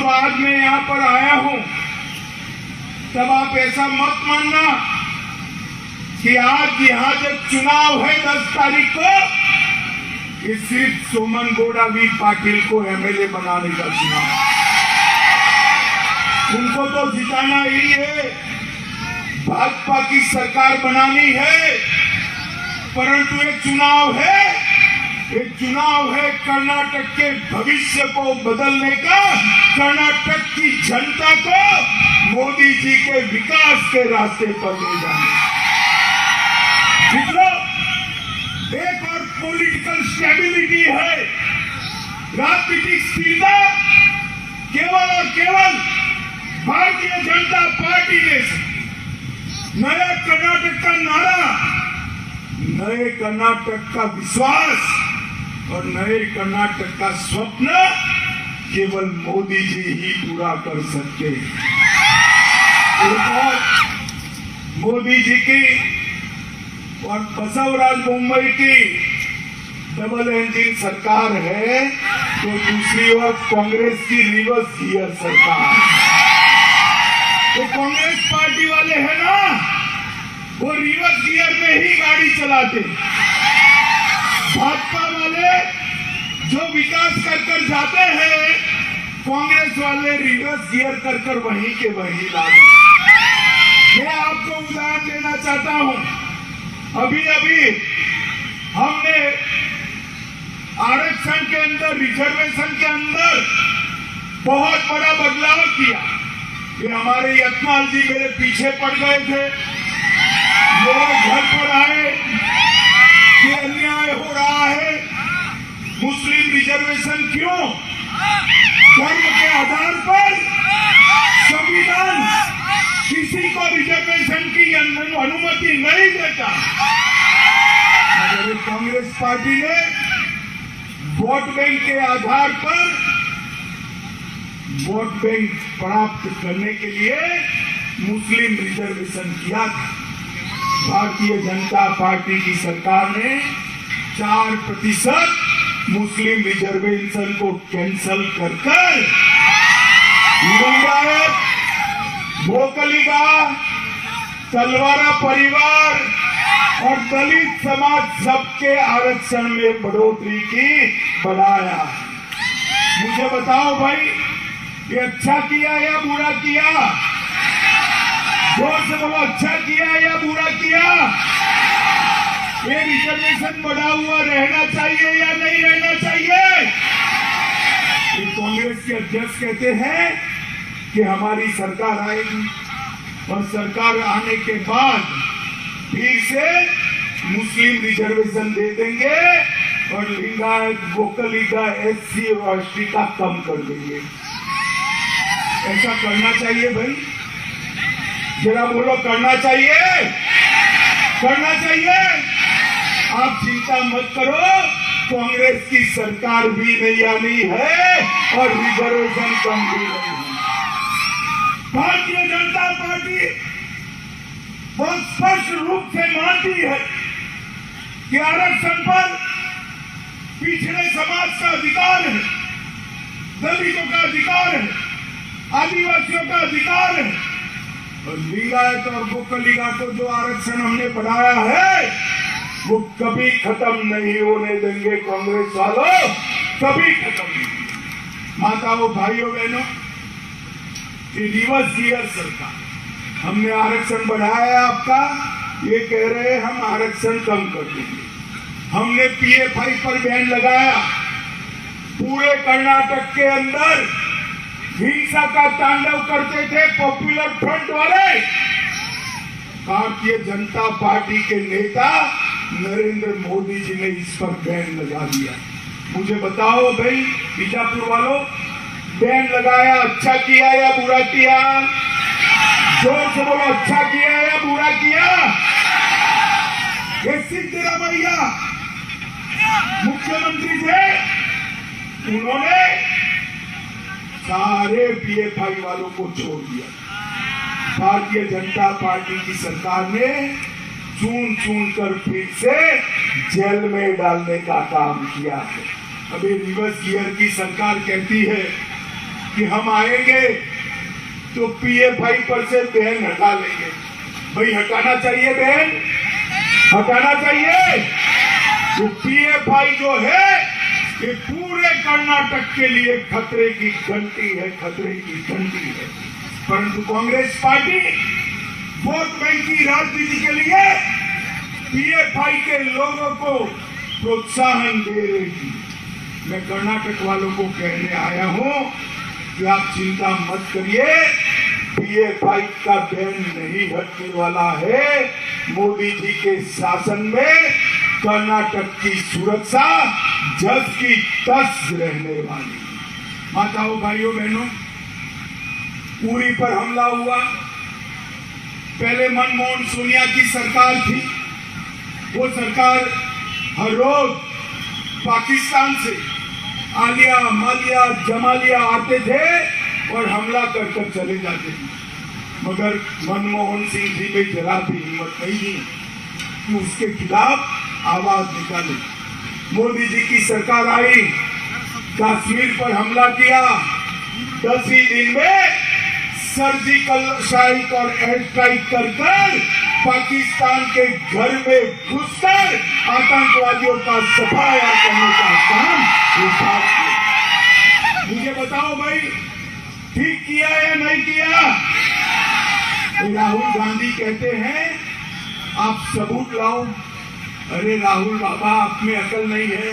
जो आज मैं यहाँ पर आया हूँ, तब आप ऐसा मत मानना कि आज यहाँ जब चुनाव है 10 तारीख को, ये सिर्फ सोमन गौड़ा वी पाटिल को एमएलए बनाने का चुनाव है। उनको तो जिताना ही है, भाजपा की सरकार बनानी है, परंतु एक चुनाव है कर्नाटक के भविष्य को बदलने का, कर्नाटक की जनता को मोदी जी के विकास के रास्ते पर ले जाने। मित्रों, एक और पॉलिटिकल स्टेबिलिटी है, राजनीतिक स्थिरता केवल और केवल भारतीय जनता पार्टी ने नया कर्नाटक का नारा, नए कर्नाटक का विश्वास और नए कर्नाटक का स्वप्न केवल मोदी जी ही पूरा कर सकते हैं। एक और मोदी जी की और बसवराज बोम्मई की डबल इंजन सरकार है, तो दूसरी ओर कांग्रेस की रिवर्स गियर सरकार। तो कांग्रेस पार्टी वाले हैं ना, वो रिवर्स गियर में ही गाड़ी चलाते। भाजपा वाले जो विकास कर जाते हैं, कांग्रेस वाले रिवर्स गियर कर वहीं के वहीं ला देते। मैं आपको उदाहरण देना चाहता हूं, अभी हमने आरक्षण के अंदर, रिजर्वेशन के अंदर बहुत बड़ा बदलाव किया। ये हमारे यत्नाल जी मेरे पीछे पड़ गए थे, मेरे घर पर आए कि अन्याय हो रहा है, मुस्लिम रिजर्वेशन क्यों? धर्म के आधार पर संविधान किसी को रिजर्वेशन की अनुमति नहीं देता। मगर कांग्रेस पार्टी ने वोट बैंक के आधार पर वोट बैंक प्राप्त करने के लिए मुस्लिम रिजर्वेशन किया था। भारतीय जनता पार्टी की सरकार ने 4% मुस्लिम रिजर्वेशन को कैंसल कर लिंगायत, भोकलिगा, तलवारा परिवार और दलित समाज सबके आरक्षण में बढ़ोतरी की बढ़ाया। मुझे बताओ भाई, ये अच्छा किया या बुरा किया? जोर से बोलो, अच्छा किया या बुरा किया? ये रिजर्वेशन बढ़ा हुआ रहना चाहिए या नहीं रहना चाहिए? ये कांग्रेस के अध्यक्ष कहते हैं कि हमारी सरकार आएगी और सरकार आने के बाद फिर से मुस्लिम रिजर्वेशन दे देंगे और लिंगायत, वोकलिगा, एससी और एसटी का कम कर देंगे। ऐसा करना चाहिए भाई? जरा बोलो, करना चाहिए? करना चाहिए? आप चिंता मत करो, कांग्रेस की सरकार भी नहीं आनी है और रिजर्वेशन कम भी नहीं है। भारतीय जनता पार्टी बहुत स्पष्ट रूप से मानती है कि आरक्षण पर पिछड़े समाज का अधिकार है, दलितों का अधिकार है, आदिवासियों का अधिकार है, और लिंगायत और वोकलिगा को जो आरक्षण हमने बढ़ाया है वो कभी खत्म नहीं होने देंगे कांग्रेस वालों, कभी खत्म नहीं। माताओं, भाइयों, बहनों, ये रिवर्स गियर सरकार, हमने आरक्षण बढ़ाया आपका, ये कह रहे हैं हम आरक्षण कम कर देंगे। हमने पीएफआई पर बैन लगाया, पूरे कर्नाटक के अंदर हिंसा का तांडव करते थे पॉपुलर फ्रंट वाले। भारतीय जनता पार्टी के नेता नरेंद्र मोदी जी ने इस पर बैन लगा दिया। मुझे बताओ भाई, बीजापुर वालों, बैन लगाया, अच्छा किया या बुरा किया? जोर से बोलो, अच्छा किया या बुरा किया? ये सिद्धरामैया मुख्यमंत्री थे, उन्होंने सारे पीएफआई वालों को छोड़ दिया। भारतीय जनता पार्टी की सरकार ने चुन चुन कर फिर से जेल में डालने का काम किया है। अभी रिवर्स गियर की सरकार कहती है कि हम आएंगे तो पीएफआई पर से बैन हटा लेंगे। भाई हटाना चाहिए बैन, हटाना चाहिए। तो पीएफआई जो है ये पूरे कर्नाटक के लिए खतरे की घंटी है, खतरे की घंटी है। परंतु कांग्रेस पार्टी वोट बैंक की राजनीति के लिए पीएफआई के लोगों को प्रोत्साहन दे रही थी। मैं कर्नाटक वालों को कहने आया हूं कि आप चिंता मत करिए, पीएफआई का बैन नहीं हटने वाला है। मोदी जी के शासन में कर्नाटक की सुरक्षा जस की तस रहने वाली। माताओं, भाइयों, बहनों, उरी पर हमला हुआ, पहले मनमोहन सोनिया की सरकार थी। वो सरकार हर रोज पाकिस्तान से आलिया, मालिया, जमालिया आते थे और हमला कर कर चले जाते थे। मगर मनमोहन सिंह जी में जरा भी हिम्मत नहीं थी कि उसके खिलाफ आवाज निकाले। मोदी जी की सरकार आई, कश्मीर पर हमला किया, 10 ही दिन में सर्जिकल स्ट्राइक और एयर स्ट्राइक कर पाकिस्तान के घर में घुसकर आतंकवादियों का सफाया करने का काम मुझे बताओ भाई, ठीक किया या नहीं किया? राहुल गांधी कहते हैं आप सबूत लाओ। अरे राहुल बाबा, आप में अकल नहीं है।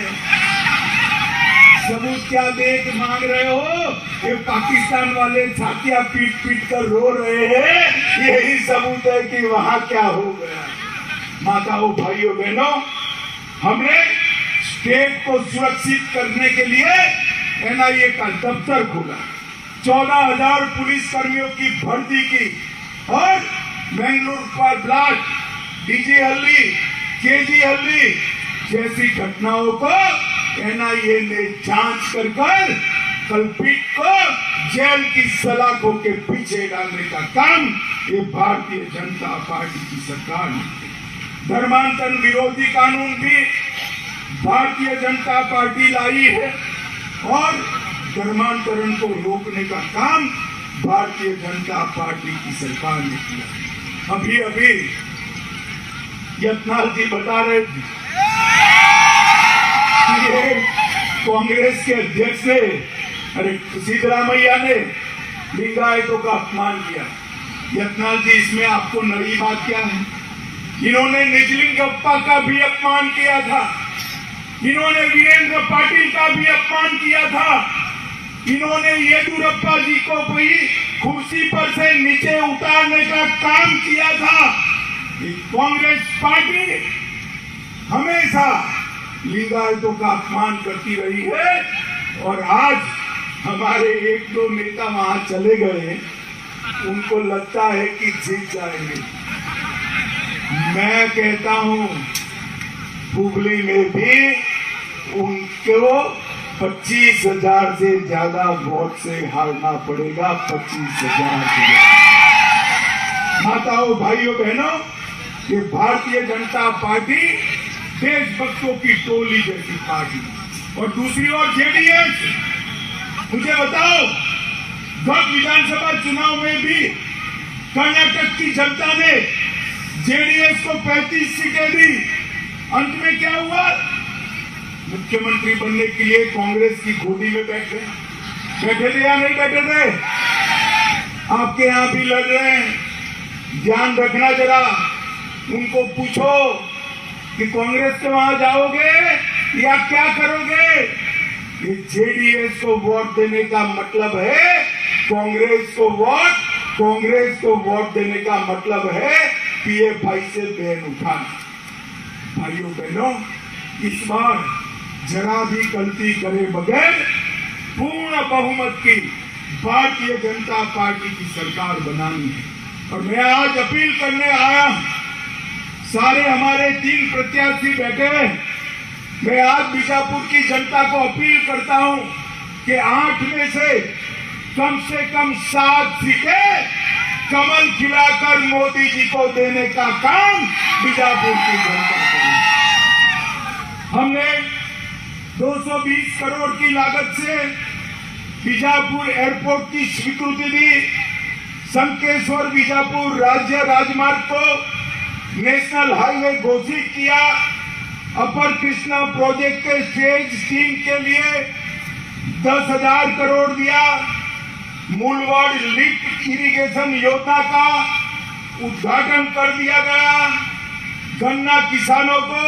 सबूत क्या देख मांग रहे हो? ये पाकिस्तान वाले छातियां पीट पीट कर रो रहे हैं, यही सबूत है कि वहां क्या हो गया। माताओं, भाइयों, बहनों, हमने स्टेट को सुरक्षित करने के लिए एनआईए का दफ्तर खोला, 14,000 पुलिस कर्मियों की भर्ती की और बेंगलुरु पर ब्लास्ट, डीजी हल्ली, केजी हल्ली जैसी घटनाओं को एनआईए ने जांच कर कल्पित को जेल की सलाखों के पीछे डालने का काम ये भारतीय जनता पार्टी की सरकार ने। धर्मांतरण विरोधी कानून भी भारतीय जनता पार्टी लाई है और धर्मांतरण को रोकने का काम भारतीय जनता पार्टी की सरकार ने किया। अभी अभी यत्नाल जी बता रहे थे कि कांग्रेस के अध्यक्ष ने, अरे सिद्धरामैया ने लिंगायतों का अपमान किया। यत्नाल जी, इसमें आपको नई बात क्या है? इन्होंने निजलिंगप्पा का भी अपमान किया था, इन्होंने वीरेंद्र पाटिल का भी अपमान किया था, इन्होंने येदियुरप्पा जी को भी कुर्सी पर से नीचे उतारने का काम किया था। कांग्रेस पार्टी हमेशा लिंगायतों का अपमान करती रही है और आज हमारे 1-2 नेता वहां चले गए, उनको लगता है कि जीत जाएंगे। मैं कहता हूं हुबली में भी उनको 25,000 से ज्यादा वोट से हारना पड़ेगा। 25,000 से। माताओं, भाइयों, बहनों, ये भारतीय जनता पार्टी देशभक्तों की टोली जैसी पार्टी और दूसरी ओर जेडीएस। मुझे बताओ, गत विधानसभा चुनाव में भी कर्नाटक की जनता ने जेडीएस को 35 सीटें दी। अंत में क्या हुआ? मुख्यमंत्री बनने के लिए कांग्रेस की गोदी में बैठे थे या नहीं बैठे थे? आपके यहां भी लड़ रहे हैं। ध्यान रखना, जरा उनको पूछो कि कांग्रेस के वहां जाओगे या क्या करोगे? ये जेडीएस को वोट देने का मतलब है कांग्रेस को वोट देने का मतलब है पीएफआई से बैन उठाना। भाइयों, बहनों, इस बार जरा भी गलती करे बगैर पूर्ण बहुमत की भारतीय जनता पार्टी की सरकार बनानी है। और मैं आज अपील करने आया, सारे हमारे 3 प्रत्याशी बैठे हैं। मैं आज बीजापुर की जनता को अपील करता हूं कि 8 में से कम 7 सीटें कमल खिलाकर मोदी जी को देने का काम बीजापुर की जनता करेगी। हमने 220 करोड़ की लागत से बीजापुर एयरपोर्ट की स्वीकृति दी, संकेश्वर बीजापुर राज्य राजमार्ग को नेशनल हाईवे घोषित किया, अपर कृष्णा प्रोजेक्ट के फेज 3 के लिए 10,000 करोड़ दिया, मूलवाड़ लिफ्ट इरिगेशन योजना का उद्घाटन कर दिया गया। गन्ना किसानों को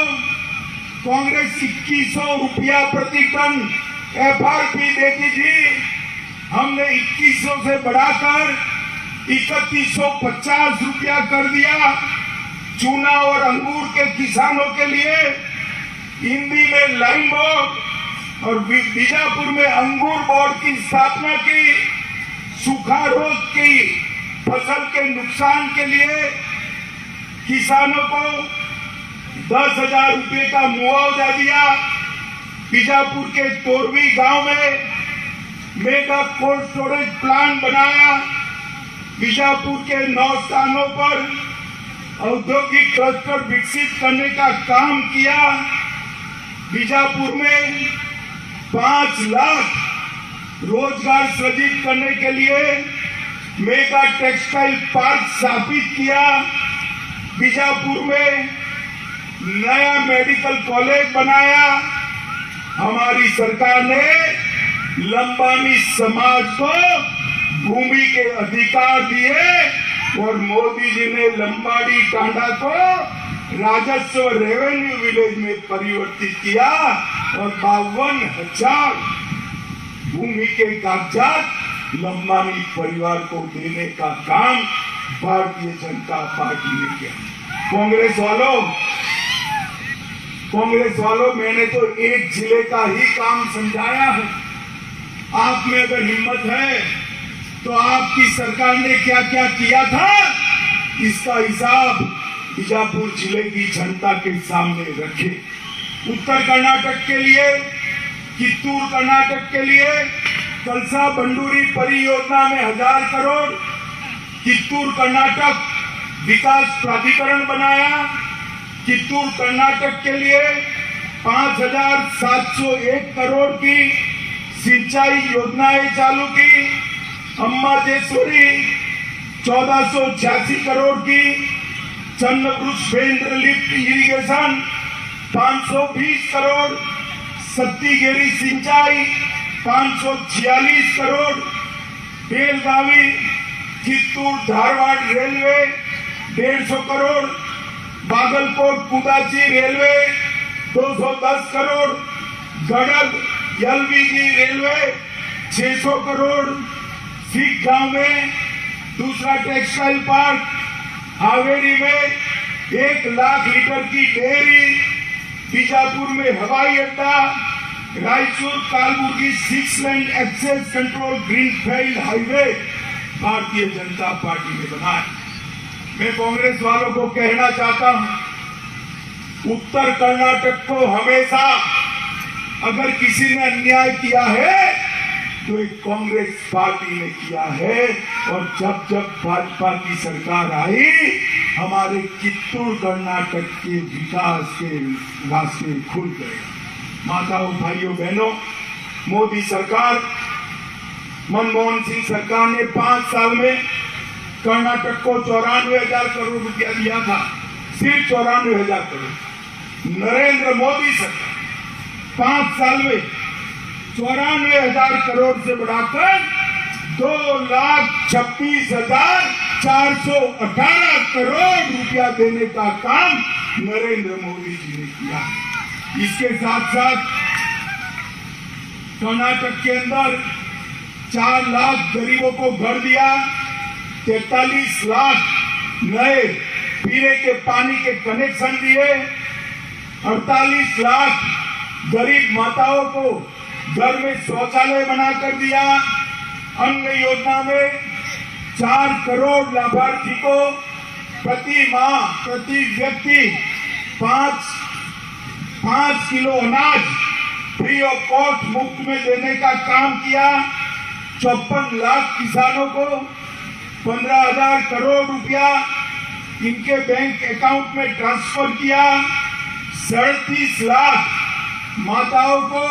कांग्रेस 2100 रुपया प्रति टन FRP देती थी, हमने 2100 से बढ़ाकर 3150 रुपया कर दिया। चूना और अंगूर के किसानों के लिए हिंदी में लाइन बोर्ड और बीजापुर में अंगूर बोर्ड की स्थापना की। सूखा रोग की फसल के नुकसान के लिए किसानों को 10,000 रुपये का मुआवजा दिया। बीजापुर के तोरवी गांव में मेगा कोल्ड स्टोरेज प्लांट बनाया। बीजापुर के 9 स्थानों पर औद्योगिक क्लस्टर विकसित करने का काम किया। बीजापुर में 5 लाख रोजगार सृजित करने के लिए मेगा टेक्सटाइल पार्क स्थापित किया। बीजापुर में नया मेडिकल कॉलेज बनाया। हमारी सरकार ने लंबानी समाज को भूमि के अधिकार दिए और मोदी जी ने लंबाड़ी टांडा को राजस्व रेवेन्यू विलेज में परिवर्तित किया और 52,000 भूमि के कागजात लंबानी परिवार को देने का काम भारतीय जनता पार्टी ने किया। कांग्रेस वालों, मैंने तो एक जिले का ही काम समझाया है। आप में अगर हिम्मत है तो आपकी सरकार ने क्या क्या किया था इसका हिसाब बीजापुर जिले की जनता के सामने रखे। उत्तर कर्नाटक के लिए, कित्तूर कर्नाटक के लिए कलसा बंडूरी परियोजना में 1000 करोड़, कित्तूर कर्नाटक विकास प्राधिकरण बनाया। कित्तूर कर्नाटक के लिए 5,701 करोड़ की सिंचाई योजनाएं चालू की। अम्बाजेश्वरी 1486 करोड़ की, चन्नब्रुष बेंद्र लिफ्ट इरिगेशन 520 करोड़, सत्तीगेरी सिंचाई 546 crore, Belagavi Chittur Dharwad railway 150 crore, Bagalkot Kudachi railway 210 crore, Gadag Yalvigi railway 600 crore, सिख गांव में दूसरा टेक्सटाइल पार्क, हावेरी में 1 लाख लीटर की डेयरी, बीजापुर में हवाई अड्डा, Raichur Kalburgi 6 lane access control greenfield highway Bharatiya Janata party ने बनाया। मैं कांग्रेस वालों को कहना चाहता हूं, उत्तर कर्नाटक को हमेशा अगर किसी ने अन्याय किया है तो एक कांग्रेस पार्टी ने किया है। और जब जब भाजपा की सरकार आई, हमारे कित्तूर कर्नाटक के विकास के रास्ते खुल गए। माताओं, भाइयों, बहनों, मोदी सरकार, मनमोहन सिंह सरकार ने 5 साल में कर्नाटक को 94,000 करोड़ रुपया दिया था, सिर्फ 94,000 करोड़। नरेंद्र मोदी सरकार 5 साल में 94,000 करोड़ से बढ़ाकर 2,26,418 करोड़ रुपया देने का काम नरेंद्र मोदी जी ने किया। इसके साथ साथ कर्नाटक के अंदर 4 लाख गरीबों को घर दिया, 43 लाख नए पीने के पानी के कनेक्शन दिए, 48 लाख गरीब माताओं को घर में शौचालय बनाकर दिया। अन्न योजना में 4 करोड़ लाभार्थी को प्रति माह, प्रति व्यक्ति 5 किलो अनाज फ्री ऑफ कॉस्ट मुफ्त में देने का काम किया। 54 लाख किसानों को 15,000 करोड़ रुपया इनके बैंक अकाउंट में ट्रांसफर किया। 37 लाख माताओं को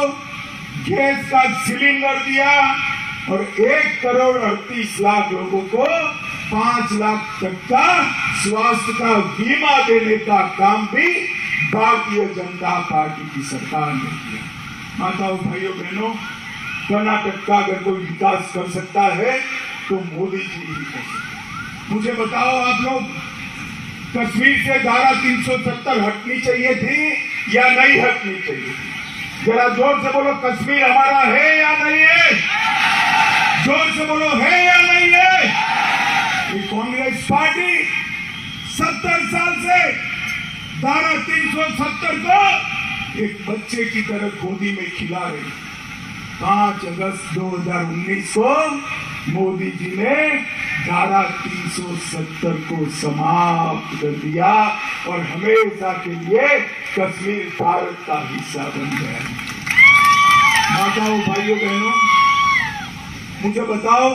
गैस का सिलेंडर दिया। और 1,38,00,000 लोगों को 5 लाख तक का स्वास्थ्य का बीमा देने का काम भी भारतीय जनता पार्टी की सरकार ने किया। माताओं, भाइयों, बहनों, कर्नाटक का अगर कोई विकास कर सकता है तो मोदी जी ही कर सकते हैं। मुझे बताओ, आप लोग, कश्मीर से धारा 370 हटनी चाहिए थी या नहीं हटनी चाहिए थी? जरा जोर से बोलो, कश्मीर हमारा है या नहीं है? जोर से बोलो, है या नहीं है? ये कांग्रेस पार्टी 70 साल से धारा 370 को एक बच्चे की तरह गोदी में खिला रही। 5 अगस्त 2019 को मोदी जी ने धारा 370 को समाप्त कर दिया और हमेशा के लिए कश्मीर भारत का हिस्सा बन गया। माताओं, भाइयों, बहनों, मुझे बताओ,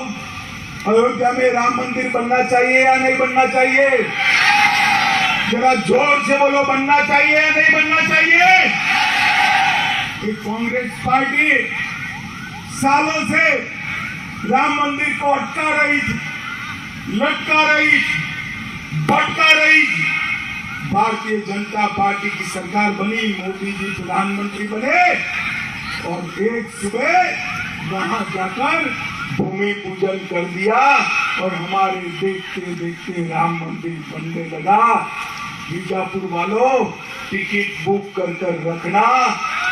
अयोध्या में राम मंदिर बनना चाहिए या नहीं बनना चाहिए? जरा जोर से बोलो, बनना चाहिए या नहीं बनना चाहिए? ये कांग्रेस पार्टी सालों से राम मंदिर को अटका रही थी, लटका रही थी, भटका रही थी। भारतीय जनता पार्टी की सरकार बनी, मोदी जी प्रधानमंत्री बने और एक सुबह वहां जाकर भूमि पूजन कर दिया और हमारे देखते देखते राम मंदिर बनने लगा। बीजापुर वालों, टिकट बुक कर रखना,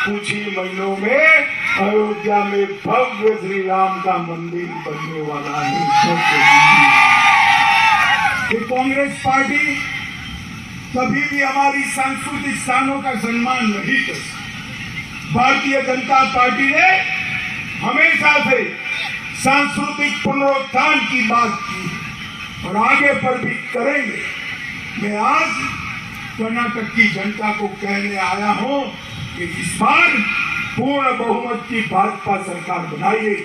कुछ ही महीनों में अयोध्या में भव्य श्री राम का मंदिर बनने वाला है। ये कांग्रेस पार्टी कभी भी हमारी सांस्कृतिक स्थानों का सम्मान नहीं कर सकती। भारतीय जनता पार्टी ने हमेशा से सांस्कृतिक पुनरुत्थान की बात की और आगे पर भी करेंगे। मैं आज कर्नाटक की जनता को कहने आया हूं कि इस बार पूर्ण बहुमत की भाजपा सरकार बनाइए।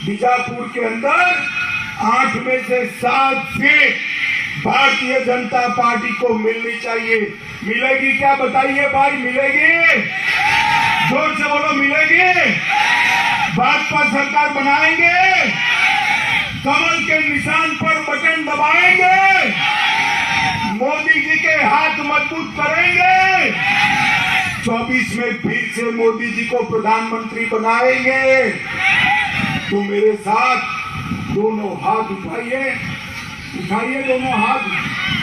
बीजापुर के अंदर 8 में से 7 सीट भारतीय जनता पार्टी को मिलनी चाहिए। मिलेगी क्या? बताइए भाई, मिलेगी? जोर से बोलो, मिलेगी? भाजपा सरकार बनाएंगे, कमल के निशान पर बटन दबाएंगे, मोदी जी के हाथ मजबूत करेंगे, 24 में फिर से मोदी जी को प्रधानमंत्री बनाएंगे। तो मेरे साथ दोनों हाथ उठाइए, उठाइए दोनों हाथ।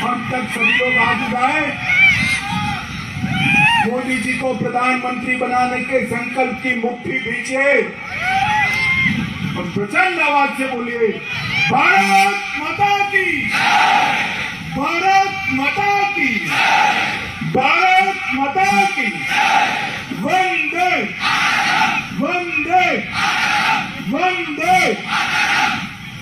हम तक सभी लोग हाथ उठाए। मोदी जी को प्रधानमंत्री बनाने के संकल्प की मुट्ठी भींचिए और प्रचंड आवाज से बोलिए, भारत माता की, भारत माता की, भारत माता की।